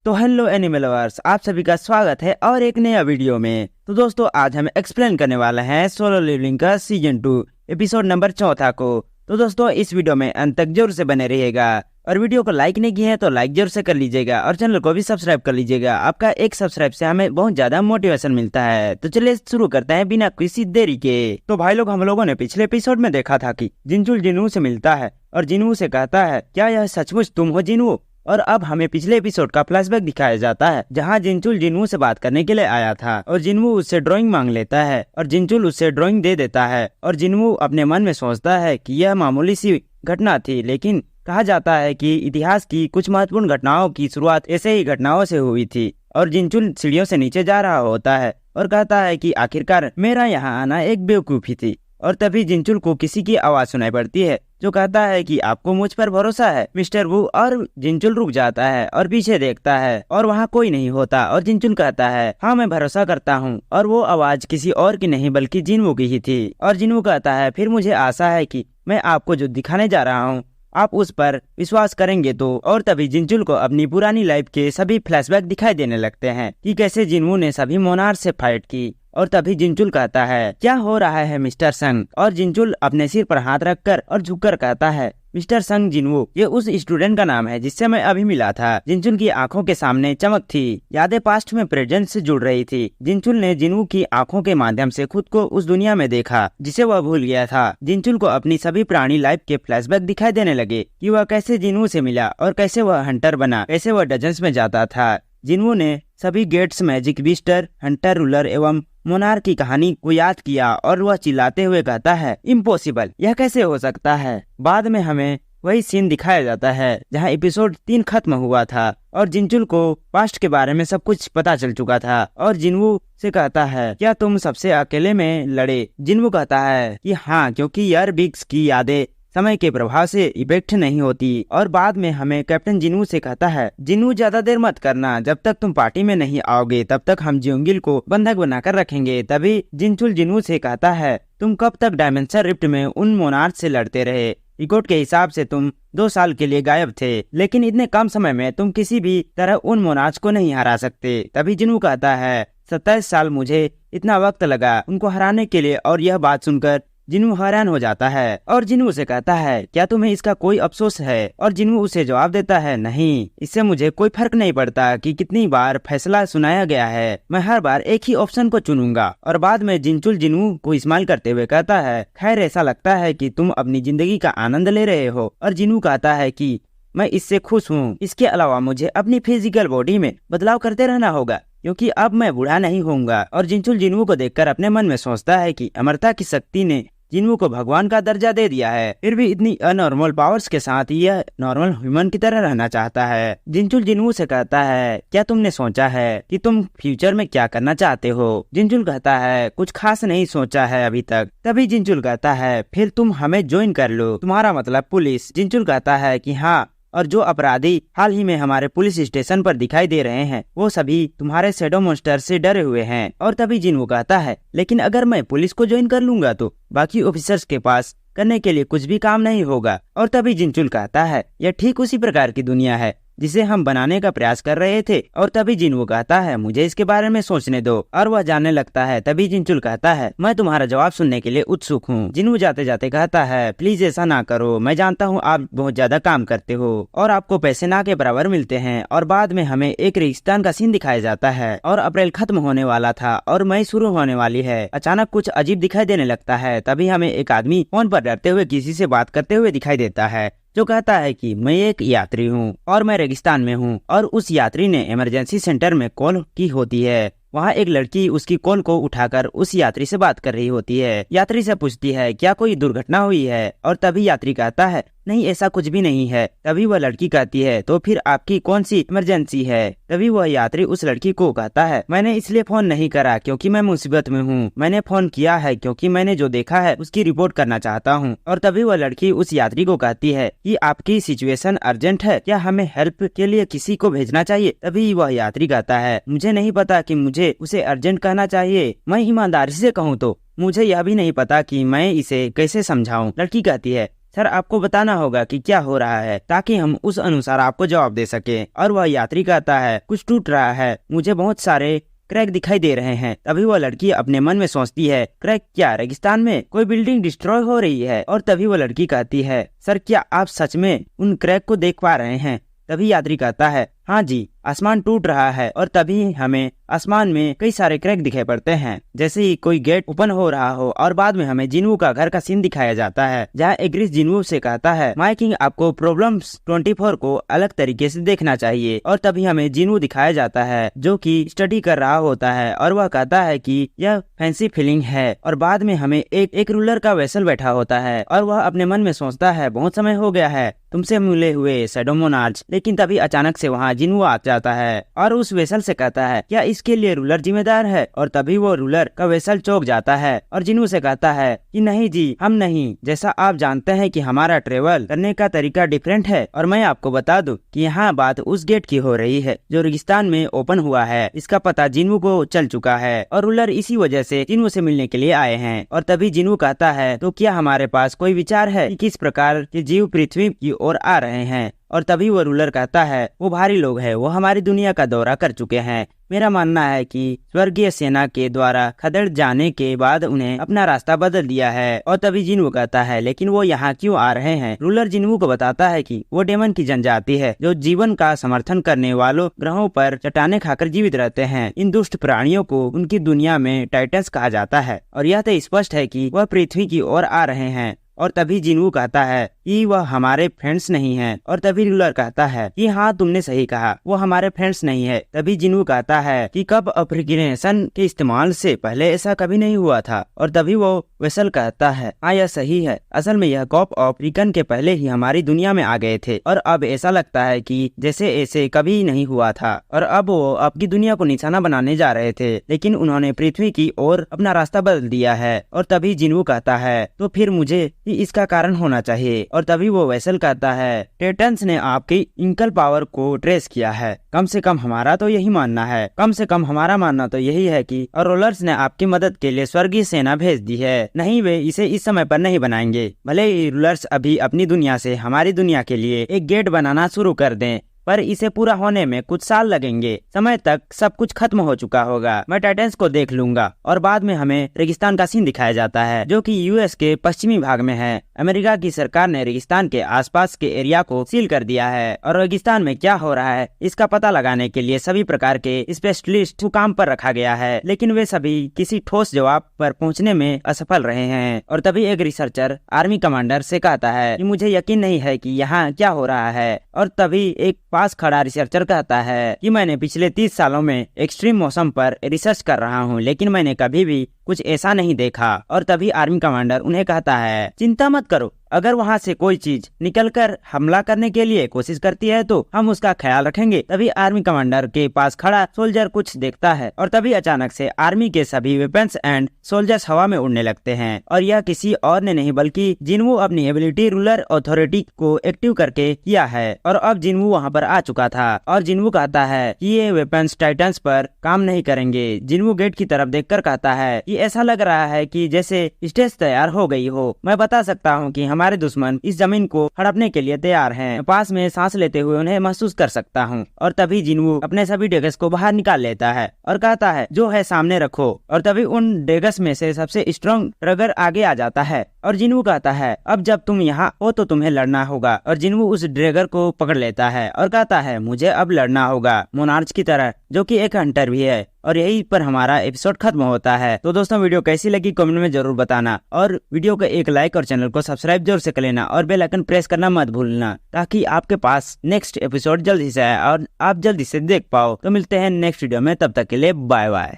तो hello animal lovers, आप सभी का स्वागत है और एक नया वीडियो में। तो दोस्तों आज हम एक्सप्लेन करने वाले हैं सोलो लेवलिंग का सीजन 2 एपिसोड नंबर 4 को। तो दोस्तों इस वीडियो में अंत तक जरूर से बने रहिएगा और वीडियो को लाइक नहीं किया है तो लाइक जरूर से कर लीजिएगा और चैनल को भी सब्सक्राइब कर लीजिएगा। आपका एक सब्सक्राइब से हमें बहुत ज्यादा मोटिवेशन मिलता है। तो चलिए शुरू करते हैं बिना किसी देरी के। तो भाई लोग, हम लोगों ने पिछले एपिसोड में देखा था कि जिनचुल जिन्हू से मिलता है और जिन्हू से कहता है क्या यह सचमुच तुम हो जिन्हू। और अब हमें पिछले एपिसोड का फ्लैशबैक दिखाया जाता है जहां जिनचुल जिन्हू से बात करने के लिए आया था और जिन्हू उससे ड्राइंग मांग लेता है और जिनचुल उससे ड्राइंग दे देता है और जिन्हू अपने मन में सोचता है कि यह मामूली सी घटना थी, लेकिन कहा जाता है कि इतिहास की कुछ महत्वपूर्ण घटनाओं की शुरुआत ऐसे ही घटनाओं से हुई थी। और जिनचुल सीढ़ियों से नीचे जा रहा होता है और कहता है कि आखिरकार मेरा यहाँ आना एक बेवकूफी थी। और तभी जिनचुल को किसी की आवाज सुनाई पड़ती है जो कहता है कि आपको मुझ पर भरोसा है मिस्टर वू। और जिनचुल रुक जाता है और पीछे देखता है और वहाँ कोई नहीं होता और जिनचुल कहता है हाँ मैं भरोसा करता हूँ। और वो आवाज किसी और की नहीं बल्कि जिनवू की ही थी। और जिनवू कहता है फिर मुझे आशा है कि मैं आपको जो दिखाने जा रहा हूँ आप उस पर विश्वास करेंगे तो। और तभी जिनचुल को अपनी पुरानी लाइफ के सभी फ्लैशबैक दिखाई देने लगते हैं कि कैसे जिनवू ने सभी मोनार्क से फाइट की। और तभी जिनचुल कहता है क्या हो रहा है मिस्टर संग। और जिनचुल अपने सिर पर हाथ रखकर और झुककर कहता है मिस्टर संग जिनवू, ये उस स्टूडेंट का नाम है जिससे मैं अभी मिला था। जिनचुल की आंखों के सामने चमक थी, यादें पास्ट में प्रेजेंट से जुड़ रही थी। जिनचुल ने जिनवू की आंखों के माध्यम से खुद को उस दुनिया में देखा जिसे वह भूल गया था। जिनचुल को अपनी सभी पुरानी लाइफ के फ्लैशबैक दिखाई देने लगे कि वह कैसे जिनवू से मिला और कैसे वह हंटर बना, कैसे वह डजन्स में जाता था। जिनवू ने सभी gates, magic beast, hunter, ruler एवं मोनार्क की कहानी को याद किया और वह चिल्लाते हुए कहता है इम्पॉसिबल, यह कैसे हो सकता है। बाद में हमें वही सीन दिखाया जाता है जहां एपिसोड 3 खत्म हुआ था और जिनचुल को पास्ट के बारे में सब कुछ पता चल चुका था। और जिनवू से कहता है क्या तुम सबसे अकेले में लड़े। जिनवू कहता है कि हाँ, क्योंकि यार बिग्स की यादें समय के प्रभाव से इफेक्ट नहीं होती। और बाद में हमें कैप्टन जिनवू से कहता है जिनवू ज्यादा देर मत करना, जब तक तुम पार्टी में नहीं आओगे तब तक हम जियोंगिल को बंधक बनाकर रखेंगे। तभी जिनचुल जिनवू से कहता है तुम कब तक डायमेंशन रिफ्ट में उन मोनार्क से लड़ते रहे। रिकॉर्ड के हिसाब से तुम 2 साल के लिए गायब थे, लेकिन इतने कम समय में तुम किसी भी तरह उन मोनार्क को नहीं हरा सकते। तभी जिनवू कहता है 27 साल मुझे इतना वक्त लगा उनको हराने के लिए। और यह बात सुनकर जिनवू हैरान हो जाता है और जिनवू से कहता है क्या तुम्हें इसका कोई अफसोस है। और जिनवू उसे जवाब देता है नहीं, इससे मुझे कोई फर्क नहीं पड़ता कि कितनी बार फैसला सुनाया गया है, मैं हर बार एक ही ऑप्शन को चुनूंगा। और बाद में जिनचुल जिनवू को इस्तेमाल करते हुए कहता है खैर ऐसा लगता है कि तुम अपनी जिंदगी का आनंद ले रहे हो। और जिनवू कहता है कि मैं इससे खुश हूँ, इसके अलावा मुझे अपनी फिजिकल बॉडी में बदलाव करते रहना होगा क्योंकि अब मैं बूढ़ा नहीं होऊंगा। और जिनचुल जिनवू को देखकर अपने मन में सोचता है कि अमरता की शक्ति ने जिनवू को भगवान का दर्जा दे दिया है, फिर भी इतनी अनॉर्मल पावर्स के साथ यह नॉर्मल ह्यूमन की तरह रहना चाहता है। जिनचुल जिनवू से कहता है क्या तुमने सोचा है कि तुम फ्यूचर में क्या करना चाहते हो। जिनचुल कहता है कुछ खास नहीं सोचा है अभी तक। तभी जिनचुल कहता है फिर तुम हमें ज्वाइन कर लो, तुम्हारा मतलब पुलिस। जिनचुल कहता है कि हाँ, और जो अपराधी हाल ही में हमारे पुलिस स्टेशन पर दिखाई दे रहे हैं वो सभी तुम्हारे शैडो मॉन्स्टर से डरे हुए हैं। और तभी जिनवू कहता है लेकिन अगर मैं पुलिस को ज्वाइन कर लूंगा तो बाकी ऑफिसर्स के पास करने के लिए कुछ भी काम नहीं होगा। और तभी जिनचुल कहता है यह ठीक उसी प्रकार की दुनिया है जिसे हम बनाने का प्रयास कर रहे थे। और तभी जिनवू कहता है मुझे इसके बारे में सोचने दो और वह जानने लगता है। तभी जिनचुल कहता है मैं तुम्हारा जवाब सुनने के लिए उत्सुक हूँ। जिनवू जाते जाते कहता है प्लीज ऐसा ना करो, मैं जानता हूँ आप बहुत ज्यादा काम करते हो और आपको पैसे ना के बराबर मिलते हैं। और बाद में हमें एक रेगिस्तान का सीन दिखाया जाता है और अप्रैल खत्म होने वाला था और मई शुरू होने वाली है। अचानक कुछ अजीब दिखाई देने लगता है। तभी हमें एक आदमी फोन पर डरते हुए किसी से बात करते हुए दिखाई देता है जो कहता है कि मैं एक यात्री हूँ और मैं रेगिस्तान में हूँ। और उस यात्री ने इमरजेंसी सेंटर में कॉल की होती है। वहाँ एक लड़की उसकी कॉल को उठाकर उस यात्री से बात कर रही होती है। यात्री से पूछती है क्या कोई दुर्घटना हुई है। और तभी यात्री कहता है नहीं ऐसा कुछ भी नहीं है। तभी वह लड़की कहती है तो फिर आपकी कौन सी इमरजेंसी है। तभी वह यात्री उस लड़की को कहता है मैंने इसलिए फोन नहीं करा क्योंकि मैं मुसीबत में हूँ, मैंने फोन किया है क्योंकि मैंने जो देखा है उसकी रिपोर्ट करना चाहता हूँ। और तभी वह लड़की उस यात्री को कहती है कि आपकी सिचुएशन अर्जेंट है, क्या हमें हेल्प के लिए किसी को भेजना चाहिए। तभी वह यात्री कहता है मुझे नहीं पता कि मुझे उसे अर्जेंट कहना चाहिए, मैं ईमानदारी से कहूँ तो मुझे यह भी नहीं पता कि मैं इसे कैसे समझाऊं। लड़की कहती है सर आपको बताना होगा कि क्या हो रहा है ताकि हम उस अनुसार आपको जवाब दे सके। और वह यात्री कहता है कुछ टूट रहा है, मुझे बहुत सारे क्रैक दिखाई दे रहे हैं। तभी वह लड़की अपने मन में सोचती है क्रैक क्या, रेगिस्तान में कोई बिल्डिंग डिस्ट्रॉय हो रही है। और तभी वह लड़की कहती है सर क्या आप सच में उन क्रैक को देख पा रहे हैं। तभी यात्री कहता है हाँ जी, आसमान टूट रहा है। और तभी हमें आसमान में कई सारे क्रैक दिखाई पड़ते हैं, जैसे ही कोई गेट ओपन हो रहा हो। और बाद में हमें जिन्वू का घर का सीन दिखाया जाता है, जहाँ एग्रिस जिन्वू से कहता है माय किंग आपको प्रॉब्लम्स 24 को अलग तरीके से देखना चाहिए। और तभी हमें जिन्वू दिखाया जाता है जो कि स्टडी कर रहा होता है और वह कहता है कि यह फैंसी फीलिंग है। और बाद में हमें एक रूलर का वेसल बैठा होता है और वह अपने मन में सोचता है बहुत समय हो गया है तुमसे मिले हुए शैडो मोनार्च। लेकिन तभी अचानक से वहाँ जिन्वू आ जाता है और उस वेसल से कहता है क्या इसके लिए रूलर जिम्मेदार है। और तभी वो रूलर का वेसल चौंक जाता है और जिन्वू से कहता है कि नहीं जी, हम नहीं, जैसा आप जानते हैं कि हमारा ट्रेवल करने का तरीका डिफरेंट है। और मैं आपको बता दूं कि यहाँ बात उस गेट की हो रही है जो रेगिस्तान में ओपन हुआ है। इसका पता जिन्वू को चल चुका है और रूलर इसी वजह से जिन्वू से मिलने के लिए आए हैं। और तभी जिन्वू कहता है तो क्या हमारे पास कोई विचार है कि किस प्रकार के जीव पृथ्वी की ओर आ रहे हैं। और तभी वो रूलर कहता है वो भारी लोग हैं, वो हमारी दुनिया का दौरा कर चुके हैं। मेरा मानना है कि स्वर्गीय सेना के द्वारा खदेड़ जाने के बाद उन्हें अपना रास्ता बदल दिया है। और तभी जिन्वू कहता है लेकिन वो यहाँ क्यों आ रहे हैं। रूलर जिन्वू को बताता है कि वो डेमन की जनजाति है जो जीवन का समर्थन करने वालों ग्रहों पर चट्टाने खाकर जीवित रहते हैं। इन दुष्ट प्राणियों को उनकी दुनिया में टाइटन्स कहा जाता है और यह तो स्पष्ट है कि वह पृथ्वी की ओर आ रहे हैं। और तभी जिन्वू कहता है कि वह हमारे फ्रेंड्स नहीं हैं। और तभी रूलर कहता है कि हाँ तुमने सही कहा, वो हमारे फ्रेंड्स नहीं है। तभी जिन्वू कहता है कि कब अफ्रीकनेशन के इस्तेमाल से पहले ऐसा कभी नहीं हुआ था। और तभी वो वेसल कहता है हाँ यह सही है, असल में यह कॉप अफ्रीकन के पहले ही हमारी दुनिया में आ गए थे और अब ऐसा लगता है कि जैसे ऐसे कभी नहीं हुआ था। और अब वो आपकी दुनिया को निशाना बनाने जा रहे थे, लेकिन उन्होंने पृथ्वी की ओर अपना रास्ता बदल दिया है। और तभी जिन्वू कहता है तो फिर मुझे इसका कारण होना चाहिए। और तभी वो वेसल कहता है टाइटन्स ने आपकी इंकल पावर को ट्रेस किया है, कम से कम हमारा तो यही मानना है, कम से कम हमारा मानना तो यही है कि और रोलर्स ने आपकी मदद के लिए स्वर्गीय सेना भेज दी है। नहीं, वे इसे इस समय पर नहीं बनाएंगे, भले ही रूलर्स अभी अपनी दुनिया से हमारी दुनिया के लिए एक गेट बनाना शुरू कर दें, पर इसे पूरा होने में कुछ साल लगेंगे। समय तक सब कुछ खत्म हो चुका होगा। मैं टाइटन्स को देख लूंगा। और बाद में हमें रेगिस्तान का सीन दिखाया जाता है जो कि यूएस के पश्चिमी भाग में है। अमेरिका की सरकार ने रेगिस्तान के आसपास के एरिया को सील कर दिया है और रेगिस्तान में क्या हो रहा है इसका पता लगाने के लिए सभी प्रकार के स्पेशलिस्ट को काम पर रखा गया है, लेकिन वे सभी किसी ठोस जवाब पर पहुंचने में असफल रहे हैं। और तभी एक रिसर्चर आर्मी कमांडर से कहता है कि मुझे यकीन नहीं है कि यहाँ क्या हो रहा है। और तभी एक पास खड़ा रिसर्चर कहता है कि मैंने पिछले 30 सालों में एक्सट्रीम मौसम पर रिसर्च कर रहा हूँ, लेकिन मैंने कभी भी कुछ ऐसा नहीं देखा। और तभी आर्मी कमांडर उन्हें कहता है चिंता मत करो, अगर वहाँ से कोई चीज निकलकर हमला करने के लिए कोशिश करती है तो हम उसका ख्याल रखेंगे। तभी आर्मी कमांडर के पास खड़ा सोल्जर कुछ देखता है और तभी अचानक से आर्मी के सभी वेपन्स एंड सोल्जर्स हवा में उड़ने लगते हैं। और यह किसी और ने नहीं बल्कि जिन्वू अपनी एबिलिटी रूलर अथॉरिटी को एक्टिव करके किया है। और अब जिन्वू वहाँ पर आ चुका था और जिन्वू कहता है कि ये वेपन्स टाइटन्स पर काम नहीं करेंगे। जिन्वू गेट की तरफ देखकर कहता है कि ऐसा लग रहा है कि जैसे स्टेज तैयार हो गई हो। मैं बता सकता हूँ कि हमारे दुश्मन इस जमीन को हड़पने के लिए तैयार हैं। पास में सांस लेते हुए उन्हें महसूस कर सकता हूँ। और तभी जिन्वू अपने सभी डेगस को बाहर निकाल लेता है और कहता है जो है सामने रखो। और तभी उन डेगस में से सबसे स्ट्रॉन्ग ट्रगर आगे आ जाता है और जिन्वू कहता है अब जब तुम यहाँ हो तो तुम्हें लड़ना होगा। और जिन्वू उस ड्रैगर को पकड़ लेता है और कहता है मुझे अब लड़ना होगा मोनार्च की तरह, जो कि एक हंटर भी है। और यही पर हमारा एपिसोड खत्म होता है। तो दोस्तों वीडियो कैसी लगी कमेंट में जरूर बताना और वीडियो को एक लाइक और चैनल को सब्सक्राइब जरूर से कर लेना और बेल आइकन प्रेस करना मत भूलना ताकि आपके पास नेक्स्ट एपिसोड जल्दी से आए और आप जल्दी से देख पाओ। तो मिलते हैं नेक्स्ट वीडियो में, तब तक के लिए बाय बाय।